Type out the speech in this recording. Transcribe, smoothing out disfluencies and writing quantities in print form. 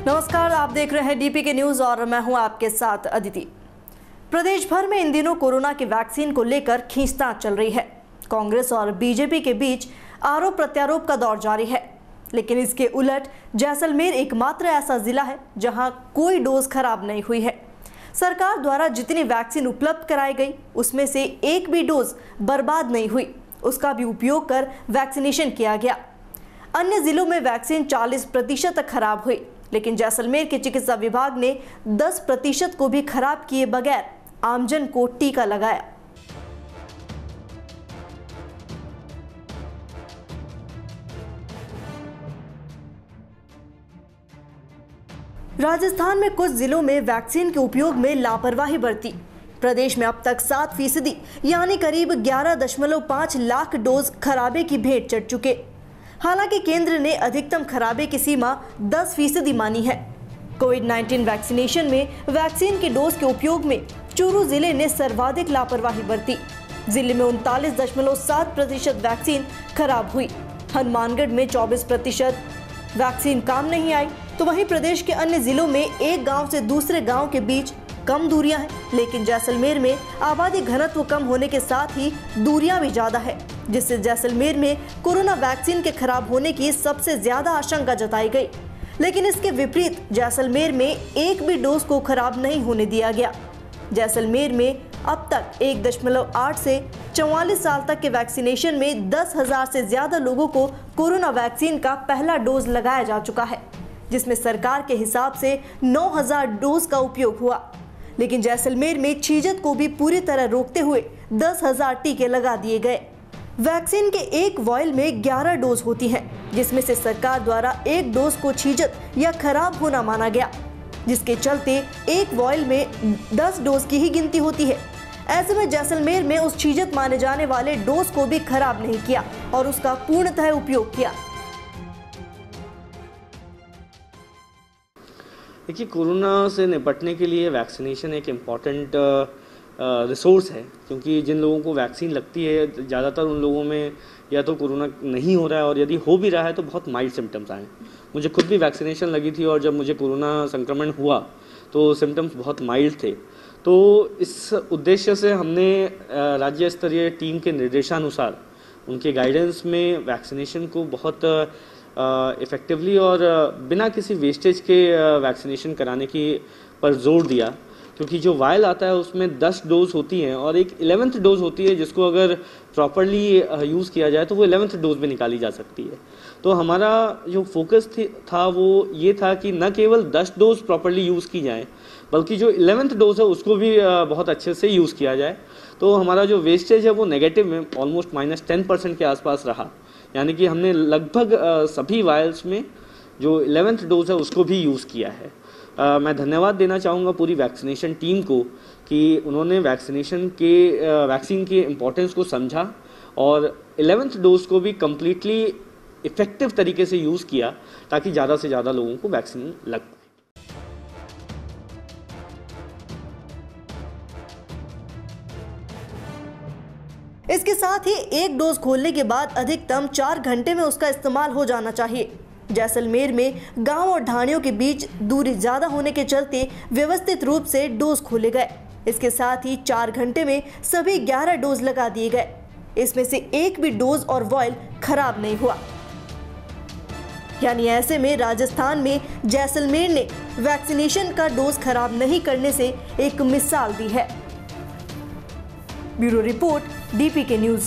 नमस्कार, आप देख रहे हैं डीपी के न्यूज और मैं हूं आपके साथ अदिति। प्रदेश भर में इन दिनों कोरोना की वैक्सीन को लेकर खींचतान चल रही है। कांग्रेस और बीजेपी के बीच आरोप प्रत्यारोप का दौर जारी है, लेकिन इसके उलट जैसलमेर एकमात्र ऐसा जिला है जहां कोई डोज खराब नहीं हुई है। सरकार द्वारा जितनी वैक्सीन उपलब्ध कराई गई उसमें से एक भी डोज बर्बाद नहीं हुई, उसका भी उपयोग कर वैक्सीनेशन किया गया। अन्य जिलों में वैक्सीन 40% तक खराब हुई, लेकिन जैसलमेर के चिकित्सा विभाग ने 10% को भी खराब किए बगैर आमजन को टीका लगाया। राजस्थान में कुछ जिलों में वैक्सीन के उपयोग में लापरवाही बरती। प्रदेश में अब तक 7% यानी करीब 11.5 लाख डोज खराबे की भेंट चढ़ चुके। हालांकि केंद्र ने अधिकतम खराबे की सीमा 10% मानी है। कोविड-19 वैक्सीनेशन में वैक्सीन के डोज के उपयोग में चूरू जिले ने सर्वाधिक लापरवाही बरती। जिले में 39.7% वैक्सीन खराब हुई। हनुमानगढ़ में 24% वैक्सीन काम नहीं आई, तो वहीं प्रदेश के अन्य जिलों में एक गांव से दूसरे गांव के बीच कम दूरियां हैं, लेकिन जैसलमेर में आबादी घनत्व कम होने के साथ ही दूरियां भी ज्यादा है, जिससे जैसलमेर में कोरोना वैक्सीन के खराब होने की सबसे ज्यादा आशंका जताई गई। लेकिन इसके विपरीत जैसलमेर में एक भी डोज को खराब नहीं होने दिया गया। जैसलमेर में अब तक 1.8 से 44 साल तक के वैक्सीनेशन में 10,000 से ज्यादा लोगों को कोरोना वैक्सीन का पहला डोज लगाया जा चुका है, जिसमें सरकार के हिसाब से 9,000 डोज का उपयोग हुआ। लेकिन जैसलमेर में छीजत को भी पूरी तरह रोकते हुए 10,000 टीके लगा दिए गए। वैक्सीन के एक वॉयल में 11 डोज होती हैं, जिसमें से सरकार द्वारा एक डोज को छीजत या खराब होना माना गया, जिसके चलते एक वॉयल में 10 डोज की ही गिनती होती है। ऐसे में जैसलमेर में उस छीजत माने जाने वाले डोज को भी खराब नहीं किया और उसका पूर्णतः उपयोग किया। देखिए, कोरोना से निपटने के लिए वैक्सीनेशन एक इम्पॉर्टेंट रिसोर्स है, क्योंकि जिन लोगों को वैक्सीन लगती है ज़्यादातर उन लोगों में या तो कोरोना नहीं हो रहा है, और यदि हो भी रहा है तो बहुत माइल्ड सिम्टम्स आए। मुझे खुद भी वैक्सीनेशन लगी थी और जब मुझे कोरोना संक्रमण हुआ तो सिम्टम्स बहुत माइल्ड थे। तो इस उद्देश्य से हमने राज्य स्तरीय टीम के निर्देशानुसार उनके गाइडेंस में वैक्सीनेशन को बहुत इफ़ेक्टिवली और बिना किसी वेस्टेज के वैक्सीनेशन कराने की पर जोर दिया, क्योंकि जो वायल आता है उसमें 10 डोज होती हैं और एक 11th डोज होती है, जिसको अगर प्रॉपरली यूज़ किया जाए तो वो 11th डोज में निकाली जा सकती है। तो हमारा जो फोकस था वो ये था कि न केवल 10 डोज प्रॉपरली यूज़ की जाए, बल्कि जो 11th डोज है उसको भी बहुत अच्छे से यूज़ किया जाए। तो हमारा जो वेस्टेज है वो नेगेटिव में ऑलमोस्ट -10% के आसपास रहा, यानी कि हमने लगभग सभी वायल्स में जो 11th डोज है उसको भी यूज़ किया है। मैं धन्यवाद देना चाहूँगा पूरी वैक्सीनेशन टीम को कि उन्होंने वैक्सीन के इम्पोर्टेंस को समझा और 11th डोज को भी कम्प्लीटली इफ़ेक्टिव तरीके से यूज़ किया, ताकि ज़्यादा से ज़्यादा लोगों को वैक्सीन लग पाए। इसके साथ ही एक डोज खोलने के बाद अधिकतम 4 घंटे में उसका इस्तेमाल हो जाना चाहिए। जैसलमेर में गांव और ढाणियों के बीच दूरी ज्यादा होने के चलते व्यवस्थित रूप से डोज खोले गए। इसके साथ ही 4 घंटे में सभी 11 डोज लगा दिए गए। इसमें से एक भी डोज और वॉयल खराब नहीं हुआ। यानी ऐसे में राजस्थान में जैसलमेर ने वैक्सीनेशन का डोज खराब नहीं करने से एक मिसाल दी है। ब्यूरो रिपोर्ट, डीपी के न्यूज।